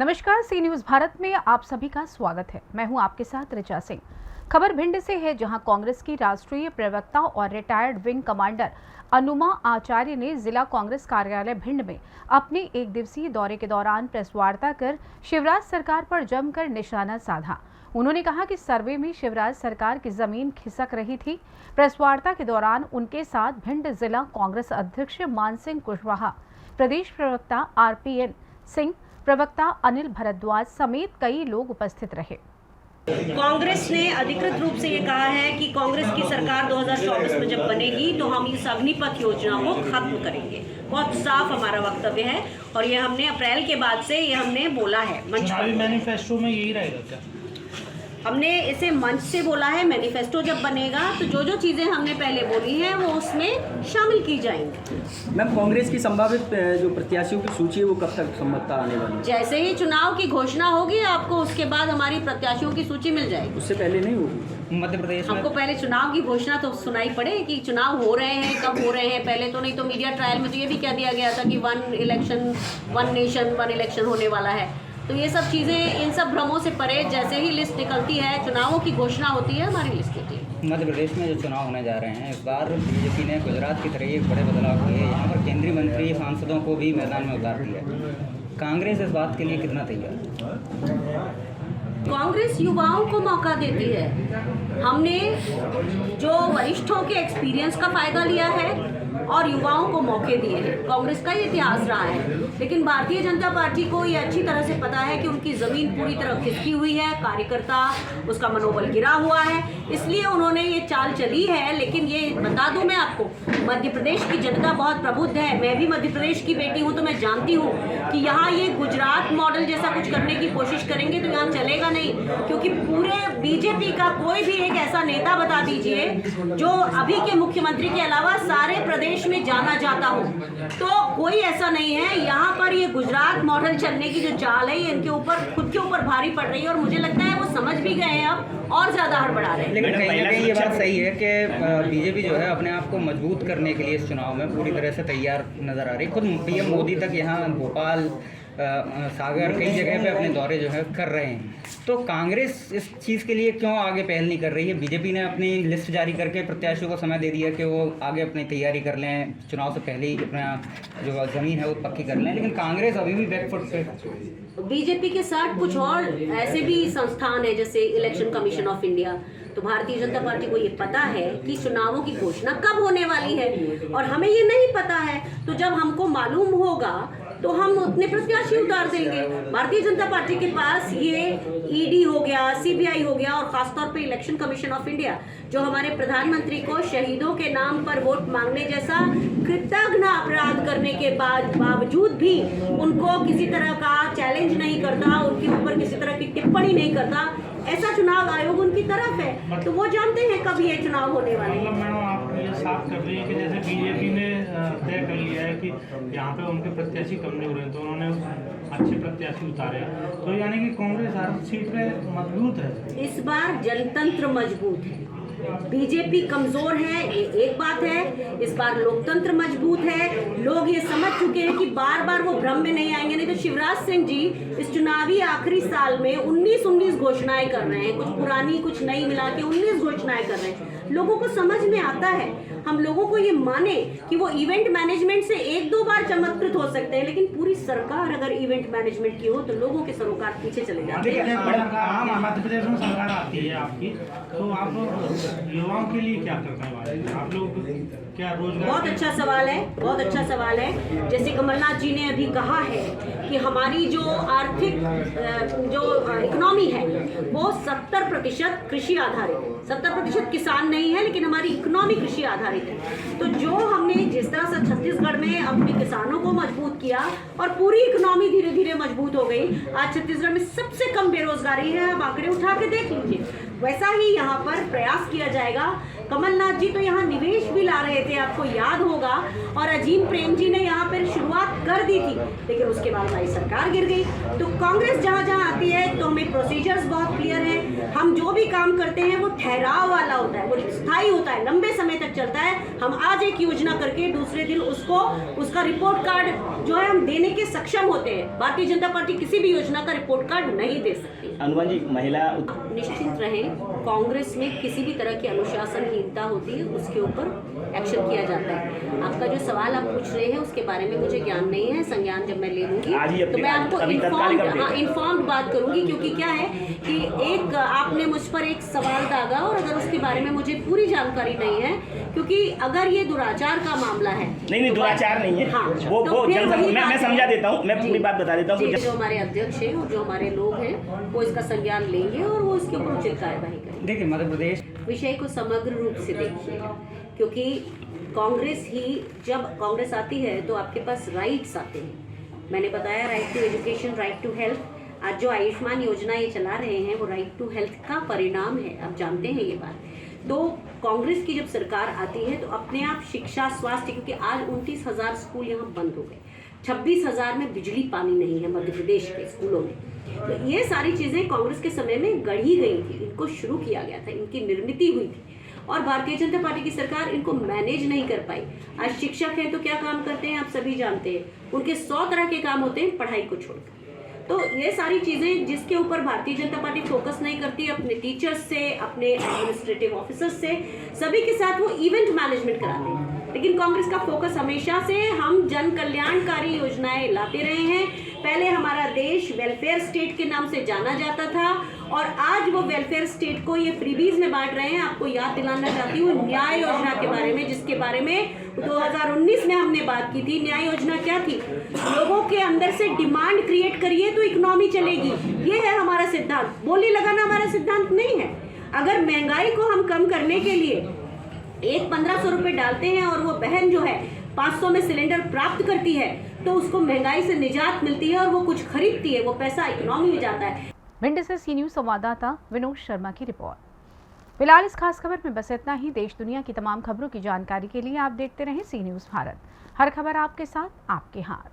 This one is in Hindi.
नमस्कार, सी न्यूज भारत में आप सभी का स्वागत है। मैं हूं आपके साथ ऋचा सिंह। खबर भिंड से है, जहां कांग्रेस की राष्ट्रीय प्रवक्ता और रिटायर्ड विंग कमांडर अनुमा आचार्य ने जिला कांग्रेस कार्यालय भिंड में अपने एक दिवसीय दौरे के दौरान प्रेस वार्ता कर शिवराज सरकार पर जमकर निशाना साधा। उन्होंने कहा कि सर्वे में शिवराज सरकार की जमीन खिसक रही थी। प्रेस वार्ता के दौरान उनके साथ भिंड जिला कांग्रेस अध्यक्ष मान सिंह कुशवाहा, प्रदेश प्रवक्ता RPN सिंह, प्रवक्ता अनिल भारद्वाज समेत कई लोग उपस्थित रहे। कांग्रेस ने अधिकृत रूप से ये कहा है कि कांग्रेस की सरकार 2024 में जब बनेगी तो हम इस अग्निपथ योजना को खत्म करेंगे। बहुत साफ हमारा वक्तव्य है और ये हमने अप्रैल के बाद से ये हमने बोला है मंच पर। मैनिफेस्टो में यही रहेगा क्या? हमने इसे मंच से बोला है। मैनिफेस्टो जब बनेगा तो जो जो चीज़ें हमने पहले बोली हैं वो उसमें शामिल की जाएंगी। मैम, कांग्रेस की संभावित जो प्रत्याशियों की सूची है वो कब तक सम्मतता आने वाली है? जैसे ही चुनाव की घोषणा होगी आपको उसके बाद हमारी प्रत्याशियों की सूची मिल जाएगी। उससे पहले नहीं होगी? मध्य प्रदेश में हमको पहले चुनाव की घोषणा तो सुनाई पड़े कि चुनाव हो रहे हैं, कब हो रहे हैं। पहले तो नहीं तो मीडिया ट्रायल में तो ये भी कह दिया गया था कि 1 इलेक्शन 1 नेशन 1 इलेक्शन होने वाला है। तो ये सब चीज़ें, इन सब भ्रमों से परे जैसे ही लिस्ट निकलती है, चुनावों की घोषणा होती है, हमारी लिस्ट होती है। मध्य प्रदेश में जो चुनाव होने जा रहे हैं, इस बार बीजेपी ने गुजरात की तरह एक बड़े बदलाव किए। यहाँ पर केंद्रीय मंत्री सांसदों को भी मैदान में उतार दिया। कांग्रेस इस बात के लिए कितना तैयार? कांग्रेस युवाओं को मौका देती है। हमने जो वरिष्ठों के एक्सपीरियंस का फायदा लिया है और युवाओं को मौके दिए हैं। कांग्रेस का ये इतिहास रहा है, लेकिन भारतीय जनता पार्टी को ये अच्छी तरह से पता है कि उनकी ज़मीन पूरी तरह खिसकी हुई है, कार्यकर्ता उसका मनोबल गिरा हुआ है, इसलिए उन्होंने ये चाल चली है। लेकिन ये बता दूं मैं आपको, मध्य प्रदेश की जनता बहुत प्रबुद्ध है। मैं भी मध्य प्रदेश की बेटी हूँ तो मैं जानती हूँ कि यहाँ ये गुजरात मॉडल जैसा कुछ करने की कोशिश करेंगे तो यहाँ चलेगा नहीं, क्योंकि पूरे बीजेपी का कोई भी एक ऐसा नेता बता दीजिए जो अभी के मुख्यमंत्री के अलावा सारे प्रदेश में जाना जाता हो, तो कोई ऐसा नहीं है। यहाँ पर ये गुजरात मॉडल चलने की जो चाल है ये इनके ऊपर, खुद के ऊपर भारी पड़ रही है और मुझे लगता है वो समझ भी गए हैं अब और ज्यादा हड़बड़ा रहे हैं। लेकिन कहीं ना कहीं ये बात सही है कि बीजेपी जो है अपने आप को मजबूत करने के लिए इस चुनाव में पूरी तरह से तैयार नजर आ रही है। खुद PM मोदी तक यहाँ भोपाल, सागर, कई जगह पे अपने दौरे जो है कर रहे हैं। तो कांग्रेस इस चीज़ के लिए क्यों आगे पहल नहीं कर रही है? बीजेपी ने अपनी लिस्ट जारी करके प्रत्याशियों को समय दे दिया कि वो आगे अपनी तैयारी कर लें, चुनाव से पहले ही अपना जो ज़मीन है वो पक्की कर लें, लेकिन कांग्रेस अभी भी बैकफुट पे। बीजेपी के साथ कुछ और ऐसे भी संस्थान है जैसे इलेक्शन कमीशन ऑफ इंडिया। तो भारतीय जनता पार्टी को ये पता है कि चुनावों की घोषणा कब होने वाली है और हमें ये नहीं पता है। तो जब हमको मालूम होगा तो हम उतने प्रत्याशी उतार देंगे। भारतीय जनता पार्टी के पास ये ED हो गया, CBI हो गया और खासतौर पे इलेक्शन कमीशन ऑफ इंडिया जो हमारे प्रधानमंत्री को शहीदों के नाम पर वोट मांगने जैसा कृतघ्न अपराध करने के बावजूद भी उनको किसी तरह का चैलेंज नहीं करता, उनके ऊपर किसी तरह की टिप्पणी नहीं करता, ऐसा चुनाव आयोग उनकी तरफ है। तो वो जानते हैं कब ये चुनाव होने वाले हैं। मैडम, आप ये साफ कर रही है कि जैसे बीजेपी ने तय कर लिया है कि यहाँ पे उनके प्रत्याशी कमजोर हैं तो उन्होंने अच्छे प्रत्याशी उतारे, तो यानी कि कांग्रेस हर सीट पे मजबूत है। इस बार जनतंत्र मजबूत है, बीजेपी कमजोर है, एक बात है। इस बार लोकतंत्र मजबूत है। लोग ये समझ चुके हैं कि बार बार वो भ्रम में नहीं आएंगे। नहीं तो शिवराज सिंह जी इस चुनावी आखिरी साल में 19 घोषणाएं कर रहे हैं, कुछ पुरानी कुछ नई मिला के 19 घोषणाएं कर रहे हैं। लोगों को समझ में आता है। हम लोगों को ये माने कि वो इवेंट मैनेजमेंट से 1-2 बार चमत्कृत हो सकते हैं, लेकिन पूरी सरकार अगर इवेंट मैनेजमेंट की हो तो लोगों के सरोकार पीछे चले जाते हैं। मध्य प्रदेश में सरकार आती है आपकी, तो आप युवाओं के लिए क्या करने वाले हैं? आप लोग क्या रोजगार? बहुत अच्छा सवाल है, बहुत अच्छा सवाल है। जैसे कमलनाथ जी ने अभी कहा है कि हमारी जो आर्थिक जो इकोनॉमी है वो 70% कृषि आधारित, 70% किसान नहीं है, लेकिन हमारी इकोनॉमी कृषि आधारित है। तो जो हमने जिस तरह से छत्तीसगढ़ में अपने किसानों को मजबूत किया और पूरी इकोनॉमी धीरे धीरे मजबूत हो गई, आज छत्तीसगढ़ में सबसे कम बेरोजगारी है। आप आंकड़े उठा के देख लीजिए। वैसा ही यहाँ पर प्रयास किया जाएगा कमलनाथ जी तो यहाँ निवेश भी ला रहे थे, आपको याद होगा, और अजीम प्रेम जी ने यहाँ पर शुरुआत कर दी थी, लेकिन उसके बाद हमारी सरकार गिर गई। तो कांग्रेस जहाँ जहाँ आती है तो हमें प्रोसीजर्स बहुत क्लियर हैं, हम जो भी काम करते हैं वो ठहराव वाला होता है, वो स्थायी होता है, लंबे समय तक चलता है। हम आज एक योजना करके दूसरे दिन उसका रिपोर्ट कार्ड जो है हम देने के सक्षम होते हैं। भारतीय जनता पार्टी किसी भी योजना का रिपोर्ट कार्ड नहीं दे सकती। अनुमान जी, महिला निश्चित रहें, कांग्रेस में किसी भी तरह की अनुशासनहीनता होती है उसके ऊपर एक्शन किया जाता है। आपका जो सवाल आप पूछ रहे हैं उसके बारे में मुझे ज्ञान नहीं है, संज्ञान जब मैं ले लूंगी तो मैं आपको इन्फॉर्म्ड बात करूंगी, क्योंकि क्या है कि एक आपने मुझ पर एक सवाल दागा और अगर उसके बारे में मुझे पूरी जानकारी नहीं है, क्योंकि अगर ये दुराचार का मामला है, नहीं दुराचार नहीं है, हाँ, वो तो मैं समझा देता हूँ, मैं पूरी बात बता देता हूँ। जो हमारे अध्यक्ष हैं और जो हमारे लोग हैं वो इसका संज्ञान लेंगे और वो इसके ऊपर उचित कार्यवाही करेंगे। देखिए मध्य प्रदेश विषय को समग्र रूप से देखिए, क्योंकि कांग्रेस ही जब कांग्रेस आती है तो आपके पास राइट्स आते हैं। मैंने बताया right to education, right to health. आज जो आयुष्मान योजना ये चला रहे हैं वो राइट टू हेल्थ का परिणाम है, आप जानते हैं ये बात। तो कांग्रेस की जब सरकार आती है तो अपने आप शिक्षा, स्वास्थ्य, क्योंकि आज 29,000 स्कूल यहाँ बंद हो गए, 26,000 में बिजली पानी नहीं है मध्य प्रदेश के स्कूलों में। तो ये सारी चीज़ें कांग्रेस के समय में गढ़ी गई थी, इनको शुरू किया गया था, इनकी निर्मित हुई थी और भारतीय जनता पार्टी की सरकार इनको मैनेज नहीं कर पाई। आज शिक्षक हैं तो क्या काम करते हैं आप सभी जानते हैं, उनके 100 तरह के काम होते हैं पढ़ाई को छोड़कर। तो ये सारी चीज़ें जिसके ऊपर भारतीय जनता पार्टी फोकस नहीं करती, अपने टीचर्स से, अपने एडमिनिस्ट्रेटिव ऑफिसर्स से, सभी के साथ वो इवेंट मैनेजमेंट कराते हैं। लेकिन कांग्रेस का फोकस हमेशा से हम जन कल्याणकारी योजनाएं लाते रहे हैं। पहले हमारा देश वेलफेयर स्टेट के नाम से जाना जाता था और आज वो वेलफेयर स्टेट को ये फ्रीबीज में बांट रहे हैं। आपको याद दिलाना चाहती हूँ न्याय योजना के बारे में, जिसके बारे में 2019 में हमने बात की थी। न्याय योजना क्या थी? लोगों के अंदर से डिमांड क्रिएट करिए तो इकोनॉमी चलेगी, ये है हमारा सिद्धांत। बोली लगाना हमारा सिद्धांत नहीं है। अगर महंगाई को हम कम करने के लिए एक 1500 रुपये डालते हैं और वो बहन जो है 500 में सिलेंडर प्राप्त करती है तो उसको महंगाई से निजात मिलती है और वो कुछ खरीदती है, वो पैसा इकोनॉमी में जाता है। भिंड से सी न्यूज संवाददाता विनोद शर्मा की रिपोर्ट। फिलहाल इस खास खबर में बस इतना ही। देश दुनिया की तमाम खबरों की जानकारी के लिए आप देखते रहें सी न्यूज भारत। हर खबर आपके साथ, आपके हाथ।